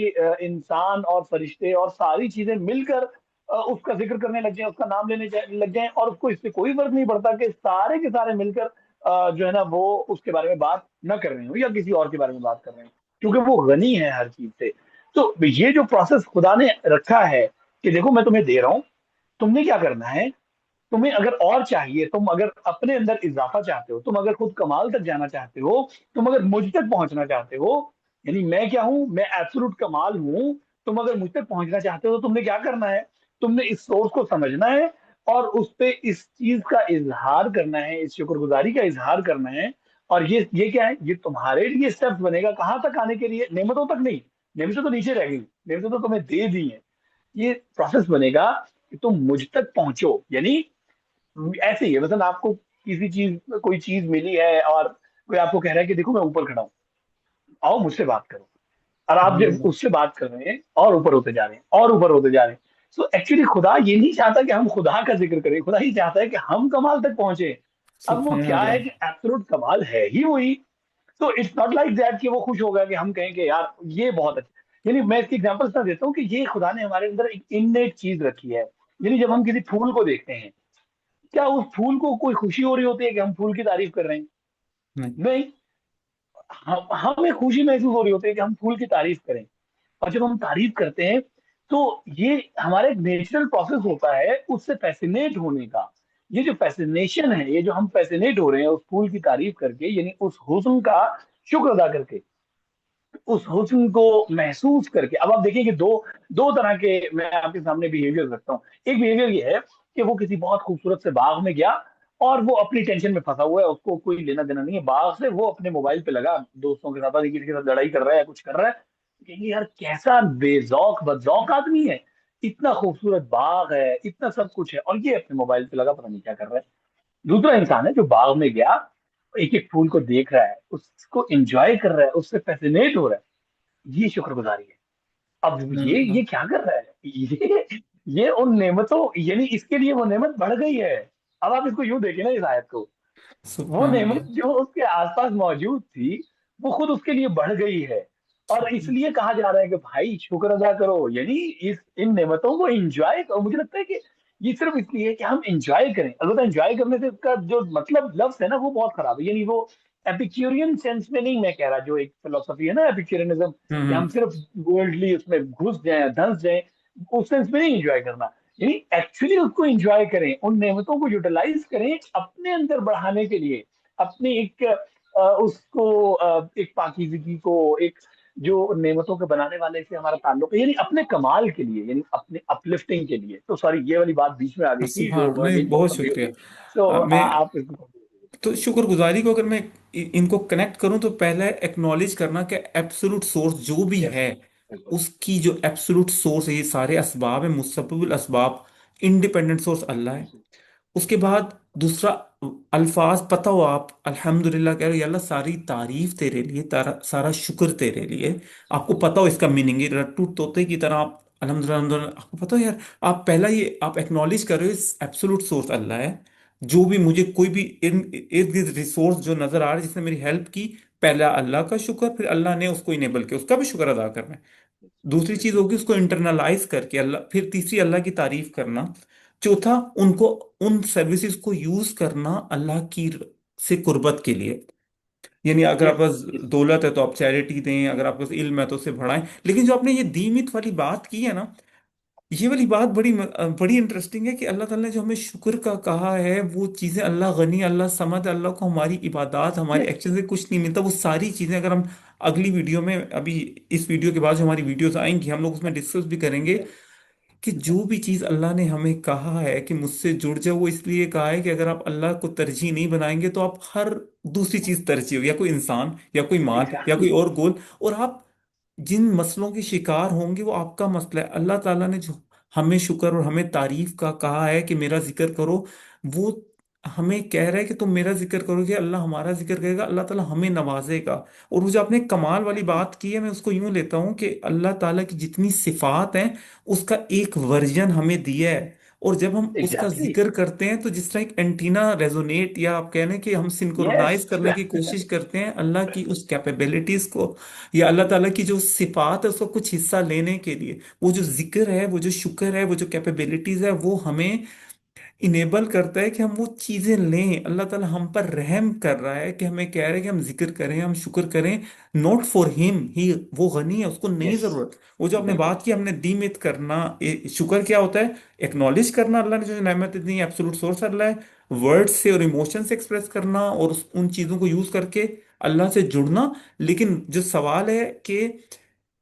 इंसान और फरिश्ते और सारी चीजें मिलकर उसका जिक्र करने लग जाए, उसका नाम लग जाए। और उसको इससे कोई फर्क नहीं पड़ता कि सारे के सारे मिलकर जो है ना वो उसके बारे में बात न कर रहे हो या किसी और के बारे में बात कर रहे हो, क्योंकि वो गनी है हर चीज से। तो ये जो प्रोसेस खुदा ने रखा है कि देखो मैं तुम्हें दे रहा हूं, तुमने क्या करना है। तुम्हें अगर और चाहिए, तुम अगर अपने अंदर इजाफा चाहते हो, तुम अगर खुद कमाल तक जाना चाहते हो, तुम अगर मुझ तक पहुंचना चाहते हो, यानी मैं क्या हूं, मैं एब्सोल्यूट कमाल हूं। तुम अगर मुझ तक पहुंचना चाहते हो तो तुमने क्या करना है, तुमने इस सोर्स को समझना है और उस पे इस चीज का इजहार करना है, इस शुक्रगुजारी का इजहार करना है। और ये क्या है, ये तुम्हारे लिए स्टेप्स बनेगा कहाँ तक आने के लिए, नेमतों तक नहीं। नेमतें तो नीचे रह गई, नेमतें तो तुम्हें दे दी है। ये प्रोसेस बनेगा कि तुम मुझ तक पहुंचो। यानी ऐसे ही है, मतलब आपको किसी चीज कोई चीज मिली है और कोई आपको कह रहा है कि देखो मैं ऊपर खड़ा हूँ, आओ मुझसे बात करो। और आप जब हम्म, उससे बात कर रहे हैं और ऊपर होते जा रहे हैं और ऊपर होते जा रहे हैं। सो एक्चुअली खुदा ये नहीं चाहता कि हम खुदा का जिक्र करें, खुदा ही चाहता है कि हम कमाल तक पहुंचे। अब वो सुभान क्या है अल्लाह। कि एब्सोल्यूट कमाल है ही वही। तो इट्स नॉट लाइक दैट कि वो खुश होगा कि हम कहें कि यार ये बहुत अच्छा। यानी मैं इसकी एग्जांपल इतना देता हूँ कि ये खुदा ने हमारे अंदर एक इननेट चीज रखी है। यानी जब हम किसी फूल को देखते हैं, क्या उस फूल को कोई खुशी हो रही होती है कि हम फूल की तारीफ कर रहे हैं? नहीं। नहीं। हमें खुशी महसूस हो रही होती है कि हम फूल की तारीफ करें। और जब हम तारीफ करते हैं तो ये हमारा एक नेचुरल प्रोसेस होता है उससे फैसिनेट होने का। ये जो फैसिनेशन है, ये जो हम फैसिनेट हो रहे हैं उस फूल की तारीफ करके, यानी उस हुस्न का शुक्र अदा करके, उस हुस्न को महसूस करके। अब आप देखिए कि दो दो तरह के मैं आपके सामने बिहेवियर रखता हूँ। एक बिहेवियर ये है कि वो किसी बहुत खूबसूरत से बाग में गया और वो अपनी टेंशन में फंसा हुआ है, उसको कोई लेना देना नहीं है बाग से, वो अपने मोबाइल पे लगा दोस्तों के साथ, पता नहीं किसी के साथ लड़ाई कर रहा है या कुछ कर रहा है। कहेंगे यार कैसा बेजौक बदजौक आदमी है, इतना खूबसूरत बाग है, इतना सब कुछ है, और ये अपने मोबाइल पे लगा पता नहीं क्या कर रहा है। दूसरा इंसान है जो बाग में गया, एक एक फूल को देख रहा है, उसको एंजॉय कर रहा है, उससे फैसिनेट हो रहा है। ये शुक्रगुजारी है। अब ये क्या कर रहा है, ये उन नेमतों, यानी इसके लिए वो नेमत बढ़ गई है। अब आप इसको यूं देखें ना इस आयत को, वो सुभान नेमत अल्लाह। जो उसके आसपास मौजूद थी वो खुद उसके लिए बढ़ गई है। और इसलिए कहा जा रहा है कि भाई शुक्र अदा करो, यानी इस इन नेमतों को एंजॉय करो। मुझे लगता है कि ये सिर्फ इसलिए है कि हम एंजॉय करें। अलबत्ता एंजॉय करने से इसका जो मतलब लफ्ज है ना वो बहुत खराब है। यानी वो एपिक्यूरियन सेंस में नहीं मैं कह रहा, जो एक फिलोसफी है ना एपिक्यूरियनिज्म, कि हम हम्म। सिर्फ वर्ल्डली उसमें घुस जाएं धंस जाएं, उस सेंस में नहीं एंजॉय करना। यानी एक्चुअली उसको एंजॉय करें, उन नेमतों को यूटिलाइज करें अपने अंदर बढ़ाने के लिए, अपनी एक उसको एक पाकीज़गी को, एक जो नेमतों के बनाने वाले से हमारा ताल्लुक है, यानी अपने कमाल के लिए, यानी अपने अपलिफ्टिंग के लिए। तो सॉरी ये वाली बात बीच में आ गई थी सुभान जो नहीं, मेरी बहुत बहुत लंबी हो शुक्रिया। गई। सो मैं आप इसको। तो शुक्रगुजारी को अगर मैं इनको कनेक्ट करूं तो पहले एक्नॉलेज करना कि एब्सोल्यूट सोर्स जो भी यस, है, बिल्कुल। उसकी जो एब्सोल्यूट सोर्स है, ये सारे असबाब है, मुसब्बिबुल असबाब, इंडिपेंडेंट सोर्स अल्लाह है। उसके बाद दूसरा, अल्फाज पता हो आप अल्हम्दुलिल्लाह कह रहे हो, या अल्लाह सारी तारीफ तेरे लिए, तारा सारा शुक्र तेरे लिए। आपको पता हो इसका मीनिंग, ये रट्टू तोते की तरह आप अल्हम्दुलिल्लाह अल्हम्दुलिल्लाह, आपको पता हो यार। आप पहला ये आप एक्नॉलेज कर रहे हो, एब्सोल्यूट सोर्स अल्लाह है। जो भी मुझे कोई भी इर्द गिर्द रिसोर्स जो नजर आ रहा है जिसने मेरी हेल्प की, पहला अल्लाह का शुक्र, फिर अल्लाह ने उसको इनेबल किया उसका भी शुक्र अदा करना है। दूसरी चीज बिल्कुल। होगी उसको इंटरनलाइज करके अल्लाह, फिर तीसरी अल्लाह की तारीफ करना। चौथा, उनको उन सर्विसेज को यूज करना अल्लाह की से कुर्बत के लिए। यानी अगर यस आपके पास यस। दौलत है तो आप चैरिटी दें, अगर आपके पास इल्म है तो उसे बढ़ाएं। लेकिन जो आपने ये दीमित वाली बात की है ना, ये वाली बात बड़ी इंटरेस्टिंग है कि अल्लाह ताला ने जो हमें शुक्र का कहा है, वो चीजें, अल्लाह गनी, अल्लाह समद, अल्लाह को हमारी इबादत, हमारे यस। एक्शन से कुछ नहीं मिलता, वो सारी चीजें अगर हम अगली वीडियो में, अभी इस वीडियो के बाद जो हमारी वीडियोस आएंगी हम लोग उसमें डिस्कस भी करेंगे यस। कि जो भी चीज अल्लाह ने हमें कहा है कि मुझसे जुड़ जाओ, वो इसलिए कहा है कि अगर आप अल्लाह को तरजीह नहीं बनाएंगे तो आप हर दूसरी चीज तरजीह होगी, या कोई इंसान या कोई माल या कोई एग्जैक्टली। और गोल, और आप जिन मसलों के शिकार होंगे वो आपका मसला है। अल्लाह ताला ने जो हमें शुक्र और हमें तारीफ का कहा है कि मेरा जिक्र करो, वो हमें कह रहा है कि तुम मेरा जिक्र करोगे, अल्लाह हमारा जिक्र करेगा, अल्लाह ताला हमें नवाजेगा। और वो जो आपने कमाल वाली बात की है, मैं उसको यूं लेता हूं कि अल्लाह ताला की जितनी सिफात हैं उसका एक वर्जन हमें दिया है। और जब हम उसका एग्जैक्टली। जिक्र करते हैं तो जिस तरह एक एंटीना रेजोनेट, या आप कह लें कि हम यस। सिंक्रोनाइज करने की कोशिश करते हैं अल्लाह की उस कैपेबिलिटीज को, या अल्लाह ताला की जो सिफात है उसका कुछ हिस्सा लेने के लिए, वो जो जिक्र है, वो जो शुक्र है, वो जो कैपेबिलिटीज है, वो हमें इनेबल करता है कि हम वो चीजें लें। अल्लाह ताला हम पर रहम कर रहा है कि हमें कह रहे हैं कि हम जिक्र करें, हम शुक्र करें। नॉट फॉर हिम ही, वो गनी है, उसको नहीं यस। जरूरत। वो जो आपने बिल्कुल। बात की हमने दीमित करना, शुक्र क्या होता है? एक्नॉलेज करना अल्लाह ने जो नेमत दी है, एब्सोल्यूट सोर्स अल्लाह है, वर्ड से और इमोशन से एक्सप्रेस करना, और उन चीजों को यूज करके अल्लाह से जुड़ना। लेकिन जो सवाल है कि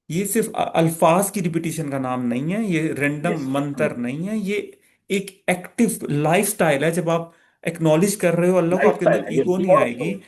ये सिर्फ अल्फाज की रिपीटिशन का नाम नहीं है, ये रैंडम यस। मंत्र नहीं है, ये एक एक्टिव लाइफ स्टाइल है। जब आप एक्नॉलेज कर रहे हो अल्लाह को, लाइफ आपके स्टाइल अंदर है ये, ईगो नहीं बहुत आएगी।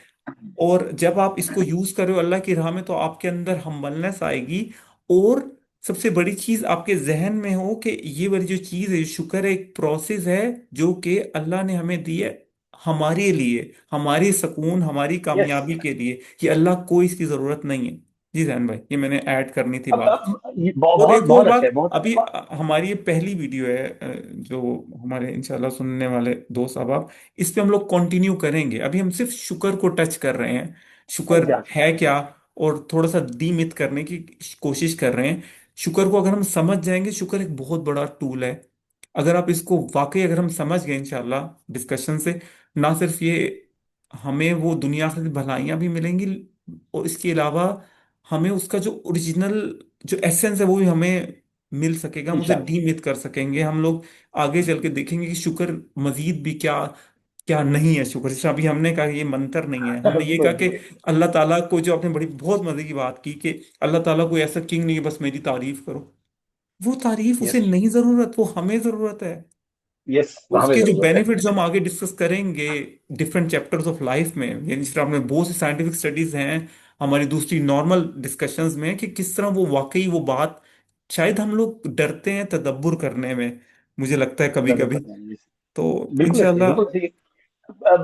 और जब आप इसको यूज कर रहे हो अल्लाह की राह में, तो आपके अंदर हम्बलनेस आएगी। और सबसे बड़ी चीज आपके जहन में हो कि ये वाली जो चीज है, शुक्र है, एक प्रोसेस है जो कि अल्लाह ने हमें दी है हमारे लिए, हमारी सुकून, हमारी यस। कामयाबी के लिए। ये अल्लाह को इसकी जरूरत नहीं है। जी जैन भाई, ये मैंने ऐड करनी थी बात। ये बहुत और बहुत एक और बहुत अच्छा है, बात, बहुत अभी हमारी ये पहली वीडियो है, जो हमारे इंशाल्लाह सुनने वाले दोस्त अहबाब, इस पे हम लोग कंटिन्यू करेंगे। अभी हम सिर्फ शुक्र को टच कर रहे हैं, शुक्र एग्जैक्टली। है क्या, और थोड़ा सा डीमित करने की कोशिश कर रहे हैं। शुक्र को अगर हम समझ जाएंगे, शुक्र एक बहुत बड़ा टूल है। अगर आप इसको वाकई अगर हम समझ गए इंशाल्लाह डिस्कशन से, ना सिर्फ ये हमें वो दुनिया की भलाइयां भी मिलेंगी, और इसके अलावा हमें उसका जो ओरिजिनल जो एसेंस है वो भी हमें मिल सकेगा, हम उसे इंशाल्लाह। डीमित कर सकेंगे। हम लोग आगे चल के देखेंगे कि शुक्र मजीद भी क्या क्या नहीं है। शुक्र, जैसे अभी हमने कहा ये मंत्र नहीं है, हमने ये कहा कि बिल्कुल। अल्लाह ताला को, जो आपने बड़ी बहुत मजे की बात की कि अल्लाह ताला कोई ऐसा किंग नहीं है बस मेरी तारीफ करो, वो तारीफ उसे यस। नहीं जरूरत, वो हमें जरूरत है। यस, हमें उसके जो जरूरत है। बेनिफिट्स हम आगे डिस्कस करेंगे डिफरेंट चैप्टर्स ऑफ लाइफ में, यानी जिस तरह हमने बहुत सी साइंटिफिक स्टडीज हैं हमारी दूसरी नॉर्मल डिस्कशंस में, कि किस तरह वो वाकई वो बात, शायद हम लोग डरते हैं तदब्बुर करने में, मुझे लगता है कभी तदब्बर कभी। करना है, yes। तो बिल्कुल सही, इंशाल्लाह। बिल्कुल सही।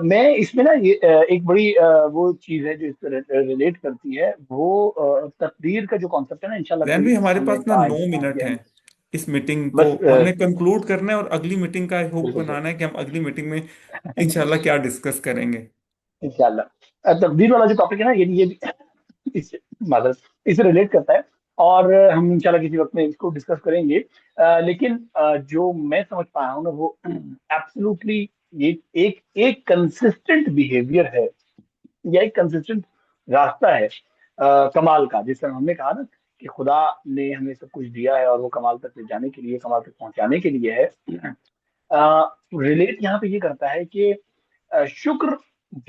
मैं इसमें ना ये एक बड़ी वो चीज है जो इससे रिलेट करती है, वो तकदीर का जो कॉन्सेप्ट है ना, इंशाल्लाह जैन कोई भी, हमारे समय पास ना का नौ इंतजाम मिनट किया हैं है। इस मीटिंग को बस हमने कंक्लूड करना है, और अगली मीटिंग का होप बिल्कुल सही। बनाना है कि हम अगली मीटिंग में इंशाल्लाह क्या डिस्कस करेंगे। इंशाल्लाह तकदीर वाला जो टॉपिक है ना, ये भी इससे मादरत इससे रिलेट करता है। और हम इंशाल्लाह किसी वक्त में इसको डिस्कस करेंगे। लेकिन जो मैं समझ पाया हूँ ना, वो एब्सोल्युटली ये एक एक कंसिस्टेंट बिहेवियर है, या एक कंसिस्टेंट रास्ता है कमाल का। जिस तरह हमने कहा ना कि खुदा ने हमें सब कुछ दिया है और वो कमाल तक ले जाने के लिए, कमाल तक पहुंचाने के लिए है। रिलेट यहाँ पे ये करता है कि शुक्र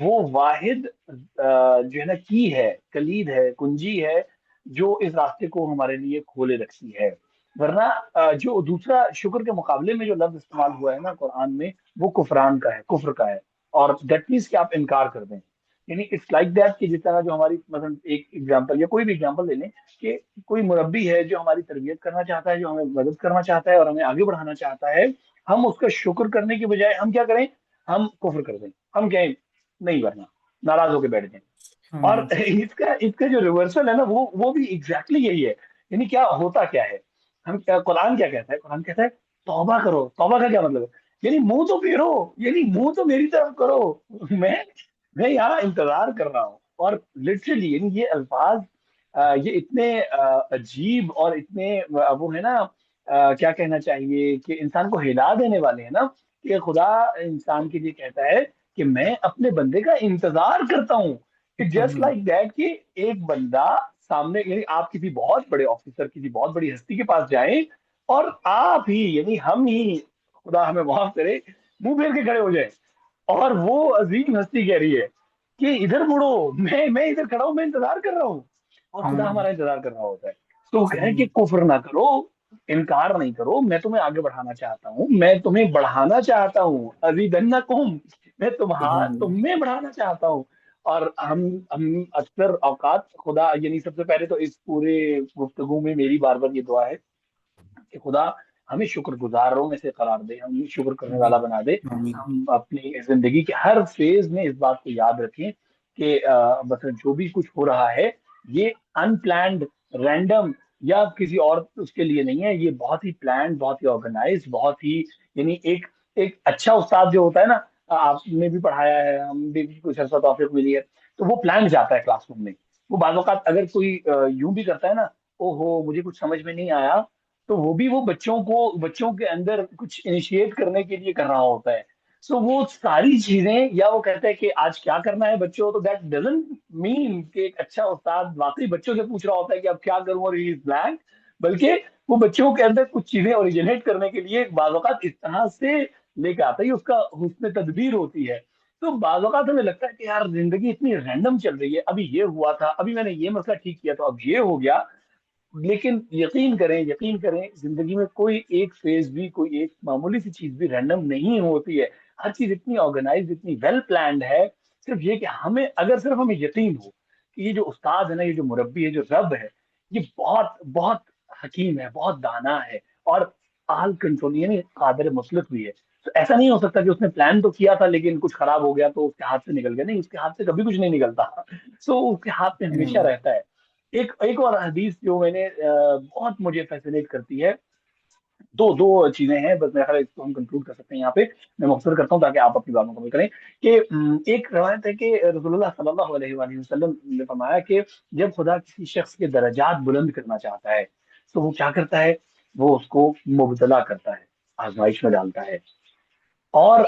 वो वाहिद जो है ना, की है, कलीद है, कुंजी है, जो इस रास्ते को हमारे लिए खोले रखती है। वरना जो दूसरा शुक्र के मुकाबले में जो लफ्ज इस्तेमाल हुआ है ना कुरान में, वो कुफरान का है, कुफ्र का है। और दैट मीन्स कि आप इनकार कर दें। यानी इट्स लाइक दैट कि जिस तरह जो हमारी मतलब एक एग्जांपल या कोई भी एग्जांपल ले लें, कि कोई मुरब्बी है जो हमारी तरबियत करना चाहता है, जो हमें मदद करना चाहता है और हमें आगे बढ़ाना चाहता है। हम उसका शुक्र करने के बजाय हम क्या करें? हम कुफ्र कर दें, हम कहें नहीं करना, नाराज होकर बैठ जाएं। और हाँ। इसका इसका जो रिवर्सल है ना, वो भी एग्जैक्टली यही है। यानी क्या होता क्या है, हम क्या, कुरान क्या कहता है? कुरान कहता है तौबा करो। तौबा का क्या मतलब है? यानी मुंह तो फेरो, यानी मुंह तो मेरी तरफ करो। मैं मैं यहाँ इंतजार कर रहा हूँ। और लिटरली यानी ये अल्फाज ये इतने अजीब और इतने वो है ना, क्या कहना चाहिए कि इंसान को हिला देने वाले हैं ना, कि खुदा इंसान के लिए कहता है कि मैं अपने बंदे का इंतजार करता हूँ। इट सुभान जस्ट अल्लाह। लाइक दैट कि एक बंदा सामने, यानी आप किसी बहुत बड़े ऑफिसर, किसी बहुत बड़ी हस्ती के पास जाएं, और आप ही यानी हम ही, खुदा हमें माफ करे, मुंह फेर के खड़े हो जाए, और वो अजीम हस्ती कह रही है कि इधर मुड़ो, मैं इधर खड़ा हूं, मैं इंतजार कर रहा हूँ, और खुदा हम्म। हमारा इंतजार कर रहा होता है। तो वो कह रहे हैं कि सुभान कुफ्र ना करो, इनकार नहीं करो, मैं तुम्हें आगे बढ़ाना चाहता हूँ, मैं तुम्हें बढ़ाना चाहता हूँ, अजीदन्नकुम, मैं अल्लाह। तुम्हें बढ़ाना चाहता हूँ। और हम अक्सर औकात खुदा, यानी सबसे पहले तो इस पूरे गुफ्तगू में मेरी बार बार ये दुआ है कि खुदा हमें शुक्रगुजारों में से करार दे, हमें शुक्र करने वाला आमीन बना दे। आमीन। हम अपनी जिंदगी के हर फेज में इस बात को याद रखें कि मतलब जो भी कुछ हो रहा है, ये अनप्लैंड, रैंडम या किसी और उसके लिए नहीं है, ये बहुत ही प्लान, बहुत ही ऑर्गेनाइज, बहुत ही, यानी एक एक अच्छा उस्ताद जो होता है ना, आपने भी पढ़ाया है, हम भी कुछ अर्सा तौफीक मिली है, तो वो प्लान जाता है क्लासरूम में। वो बाज़ औक़ात अगर कोई यूं भी करता है ना, ओहो मुझे कुछ समझ में नहीं आया, तो वो भी वो बच्चों के अंदर कुछ इनिशिएट करने के लिए कर रहा होता है। सो वो सारी चीजें, या वो कहता है कि आज क्या करना है बच्चों, तो दैट डजंट मीन कि एक अच्छा उस्ताद वाकई बच्चों से पूछ रहा होता है कि अब क्या करूं और ही इज ब्लैंक, बल्कि वो बच्चों के अंदर कुछ चीजें ओरिजिनेट करने के लिए बाज़ औक़ात इस तरह से लेके आता है, ये उसका हुस्न तदबीर होती है। तो बाज़ औक़ात हमें लगता है कि यार जिंदगी इतनी रैंडम चल रही है, अभी ये हुआ था, अभी मैंने ये मसला ठीक किया तो अब ये हो गया। लेकिन यकीन करें, जिंदगी में कोई एक फेज भी, कोई एक मामूली सी चीज भी रैंडम नहीं होती है। हर चीज इतनी ऑर्गेनाइज, इतनी वेल प्लान्ड है। सिर्फ ये कि हमें, अगर सिर्फ हमें यकीन हो कि ये जो उस्ताद है ना, ये जो मुरब्बी है, जो रब है, ये बहुत बहुत हकीम है, बहुत दाना है, और आल कंट्रोल, यानी कादिर मुतलक भी है। तो ऐसा नहीं हो सकता कि उसने प्लान तो किया था लेकिन कुछ खराब हो गया तो उसके हाथ से निकल गया, नहीं, उसके हाथ से कभी कुछ नहीं निकलता। सो उसके हाथ में हमेशा हम्म। रहता है। एक एक और हदीस जो मैंने बहुत मुझे फैसिनेट करती है। दो दो चीजें हैं बस, मेरा ख्याल है इसको हम कंक्लूड कर सकते हैं यहाँ पे। मैं मुख्तसर करता हूँ ताकि आप अपनी बात मुकम्मल करें। कि एक रवायत है कि रसूलुल्लाह सल्लल्लाहु अलैहि वसल्लम ने फरमाया कि जब खुदा किसी शख्स के दर्जात बुलंद करना चाहता है, तो वो क्या करता है, वो उसको मुबतला करता है, आजमाइश में डालता है। और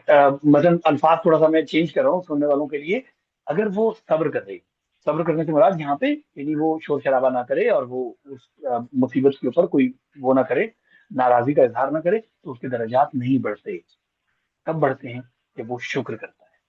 मतलब अल्फाज थोड़ा सा मैं चेंज कर रहा हूँ सुनने वालों के लिए। अगर वो सब्र कर रही, सब्र करने से मुराद यहाँ पे, यानी वो शोर शराबा ना करे और वो उस मुसीबत के ऊपर कोई वो ना करे, नाराजगी का इजहार ना करे, तो उसके दर्जात नहीं बढ़ते। कब बढ़ते हैं, जब वो शुक्र करता है,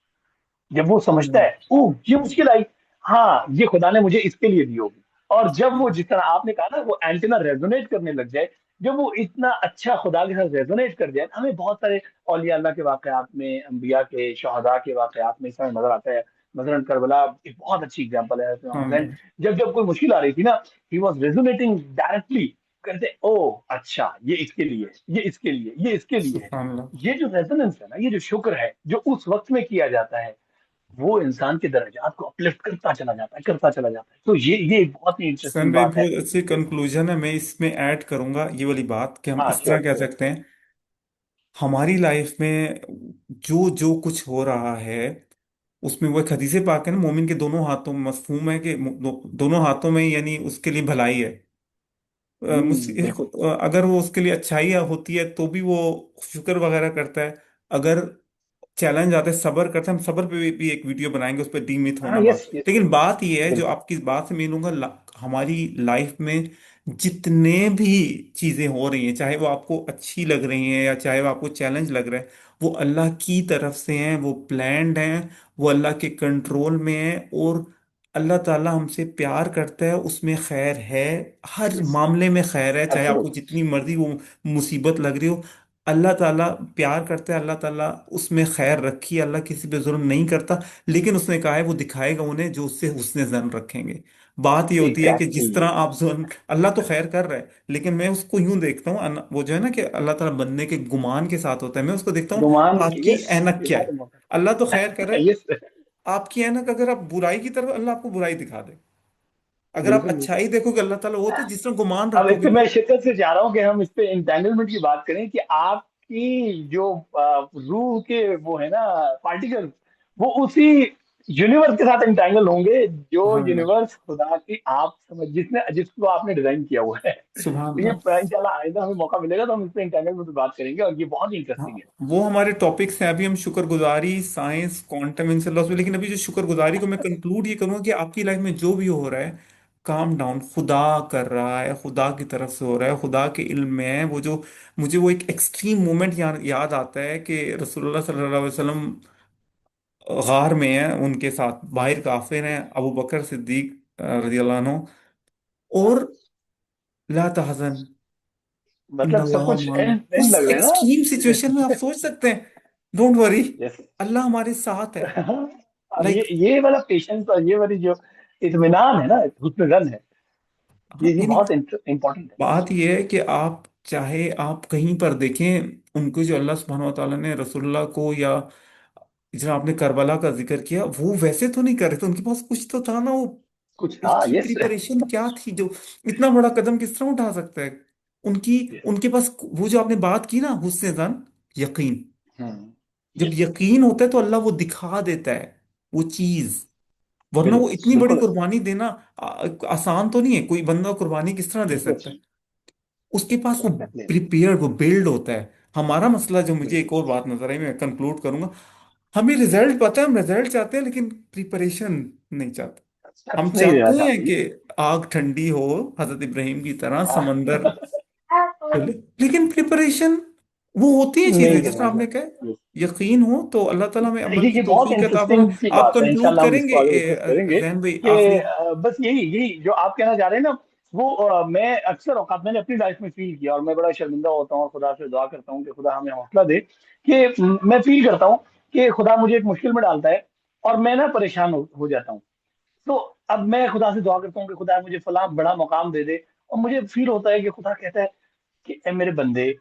जब वो समझता है ओह ये मुश्किल आई, हाँ ये खुदा ने मुझे इसके लिए दी होगी। और जब वो, जिस तरह आपने कहा ना, वो एंटेना रेजोनेट करने लग जाए, जब वो इतना अच्छा खुदा के साथ रेजोनेट कर जाए, हमें बहुत सारे औलिया अल्लाह के वाकयात में, अंबिया के, शहदा के वाकयात में इस तरह नजर आता है। मसलन करबला एक बहुत अच्छी एग्जांपल है। इमाम हुसैन, हाँ। जब जब कोई मुश्किल आ रही थी ना, ही वॉज रेजोनेटिंग डायरेक्टली, कहते ओ अच्छा ये इसके लिए है, ये इसके लिए, ये इसके लिए है। सुभान अल्लाह। ये जो रेजोनेंस है ना, ये जो शुक्र है जो उस वक्त में किया जाता है, वो इंसान के दर्जात को अपलिफ्ट करता चला जाता है, करता चला जाता है। तो ये एक बहुत ही सन इंटरेस्टिंग भाई बात है। बहुत अच्छी कंक्लूजन है। मैं इसमें ऐड करूंगा ये वाली बात कि हम हाँ इस तरह श्योर कह श्योर। सकते हैं हमारी लाइफ में जो जो कुछ हो रहा है उसमें वो एक हदीस पाक है ना, मोमिन के दोनों हाथों में मफहूम है कि दोनों हाथों में यानी उसके लिए भलाई है। बिल्कुल। अगर वो उसके लिए अच्छाई होती है तो भी वो शुक्र वगैरह करता है। अगर चैलेंज आते हैं सबर करते हैं, हम सबर पे भी एक वीडियो बनाएंगे, उस पर डीमित हाँ होना बात। Yes yes. लेकिन बात ये है जो बिल्कुल। आपकी बात से मैं लूंगा हमारी लाइफ में जितने भी चीजें हो रही हैं, चाहे वो आपको अच्छी लग रही हैं या चाहे वो आपको चैलेंज लग रहा है, वो अल्लाह की तरफ से हैं, वो प्लान्ड हैं, वो अल्लाह के कंट्रोल में है। और अल्लाह ताला हमसे प्यार करता है, उसमें खैर है। हर यस। मामले में खैर है, चाहे आपको एब्सोल्युटली। जितनी मर्जी वो मुसीबत लग रही हो, अल्लाह ताला प्यार करता है, अल्लाह ताला उसमें खैर रखी है। अल्लाह किसी पे जुल्म नहीं करता, लेकिन उसने कहा है वो दिखाएगा उन्हें जो उससे हुस्न ज़न रखेंगे। बात ये होती है कि जिस एग्जैक्टली। तरह आप जुल्म, अल्लाह तो खैर कर रहा है, लेकिन मैं उसको यूं देखता हूँ वो जो है ना कि अल्लाह ताला बंदे के गुमान के साथ होता है, मैं उसको देखता हूँ गुमान आपकी यस। ऐनक क्या है। अल्लाह तो खैर कर रहा है, यस। आपकी ऐनक अगर आप बुराई की तरफ, अल्लाह आपको बुराई दिखा दे। अगर आप बिल्कुल बिल्कुल। अच्छाई देखोगे, अल्लाह ताला वो तो जिस तरह गुमान अब इस रखोगे पे ना। मैं शिद्दत से चाह रहा हूँ कि हम इस पे इंटेंगलमेंट की बात करें कि आप की जो रूह के वो है ना पार्टिकल्स, वो उसी यूनिवर्स के साथ इंटैंगल होंगे, जो सुभान अल्लाह। यूनिवर्स खुदा की आप समझ जिसने जिसको आपने डिजाइन किया हुआ है। सुभान तो ये अल्लाह। इंशाल्लाह आइंदा हमें मौका मिलेगा तो हम इस पे इंटैंगल में बात करेंगे, और ये बहुत ही हाँ, इंटरेस्टिंग है। वो हमारे टॉपिक्स हैं। अभी हम शुक्रगुजारी, साइंस, क्वांटम, इनसे लॉस में, लेकिन अभी जो शुक्रगुजारी को मैं कंक्लूड ये करूंगा कि आपकी लाइफ में जो भी हो रहा है, काम डाउन, खुदा कर रहा है, खुदा की तरफ से हो रहा है, खुदा के इल्म में है। वो जो मुझे वो एक एक्सट्रीम मोमेंट याद आता है कि रसूलुल्लाह सल्लल्लाहु अलैहि वसल्लम गार में है, उनके साथ बाहर काफिर हैं, अबू बकर सिद्दीक रजी अल्लाह अन्हु, और ला तहज़न मतलब सब इन्नल्लाह कुछ माना। एंड एंड उस लग रहे हैं एक्सट्रीम सिचुएशन में आप ना। सोच सकते हैं, डोंट वरी, यस। अल्लाह हमारे साथ है। अब लाइक ये वाला पेशेंस और ये वाली जो इत्मीनान है ना, हुस्न ज़न है, हाँ, ये यानी बहुत इंपॉर्टेंट है। बात ये है कि आप चाहे आप कहीं पर देखें, उनको जो अल्लाह सुब्हानहु व तआला ने रसूलुल्लाह को, या जब आपने करबला का जिक्र किया, वो वैसे तो नहीं कर रहे थे, उनके पास कुछ तो था ना। वो कुछ था, उसकी यस। प्रिपरेशन क्या थी जो इतना बड़ा कदम किस तरह उठा सकता है? उनकी यस। उनके पास वो जो आपने बात की ना, हुस्न ज़न, यकीन। जब यस। यकीन होता है तो अल्लाह वो दिखा देता है वो चीज, वरना वो बिल्कुल इतनी बड़ी बिल्कुल। कुर्बानी देना आसान तो नहीं है। कोई बंदा कुर्बानी किस तरह दे बिल्कुल सकता है? उसके पास वो एग्जैक्टली। प्रिपेयर्ड, वो बिल्ड होता है। हमारा मसला, जो मुझे बिल्कुल। एक और बात नजर आई, मैं कंक्लूड करूंगा, हमें रिजल्ट पता है, हम रिजल्ट चाहते हैं, लेकिन प्रिपरेशन नहीं चाहते। हम स्टेप्स नहीं लेना चाहते हैं चाहते। कि आग ठंडी हो, हजरत इब्राहिम की तरह, हाँ। समंदर खुले, लेकिन प्रिपरेशन वो होती है चीजें नहीं जिस करना तरह आपने कहा। चाहते। यकीन हो तो अल्लाह ताला में अमल की ये बहुत तौफीक अता फरमा। इंटरेस्टिंग सी आप बात है, कंक्लूड इंशाल्लाह हम इसको करेंगे आगे डिस्कस करेंगे जैन भाई, कि आखिरी। बस यही यही जो आप कहना चाह रहे हैं ना, वो मैं अक्सर औकात मैंने अपनी लाइफ में फील किया, और मैं बड़ा शर्मिंदा होता हूँ और खुदा से दुआ करता हूँ कि खुदा हमें हौसला दे, कि मैं फील करता हूँ कि खुदा मुझे एक मुश्किल में डालता है, और मैं ना परेशान हो जाता हूँ। तो अब मैं खुदा से दुआ करता हूँ कि खुदा मुझे फला बड़ा मुकाम दे दे, और मुझे फील होता है कि खुदा कहता है कि ए मेरे बंदे,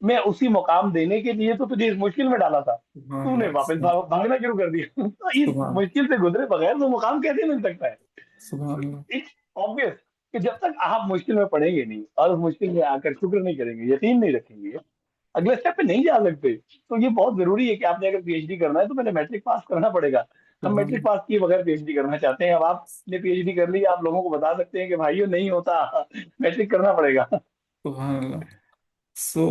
मैं उसी मुकाम देने के लिए तो तुझे इस मुश्किल में डाला था, सुभान तूने अल्लाह, वापस भागना शुरू कर दिया। तो इस सुभान मुश्किल से गुजरे बगैर वो मुकाम कैसे मिल सकता है? सुभान अल्लाह। इट्स ऑब्वियस कि जब तक आप मुश्किल में पड़ेंगे नहीं, और उस मुश्किल में आकर शुक्र नहीं करेंगे, यकीन नहीं रखेंगे, अगले स्टेप पे नहीं जा सकते। तो ये बहुत जरूरी है कि आपने अगर पीएचडी करना है तो पहले मैट्रिक पास करना पड़ेगा। हम सुभान मैट्रिक पास किए बगैर पीएचडी करना चाहते हैं, अब आपने पीएचडी कर ली, आप लोगों को बता सकते हैं कि भाइयों नहीं होता, मैट्रिक करना पड़ेगा। सुभान अल्लाह। सो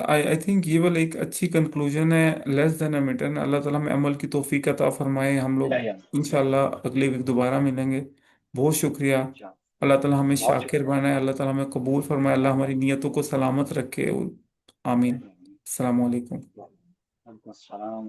आई आई थिंक ये वाला एक अच्छी कंक्लूजन है। Less than a minute. अल्लाह ताला में अमल की तौफीक अता फरमाए। हम या लोग या इंशाल्लाह अगले वीक दोबारा मिलेंगे। बहुत शुक्रिया। अच्छा, अल्लाह ताला हमें बहुत शाकिर शुक्रिया। बनाए, अल्लाह ताला हमें कबूल फरमाए, अल्लाह हमारी आमीन। नियतों को सलामत रखे। आमीन। आमीन। अस्सलाम वालेकुम। वालेकुम अस्सलाम।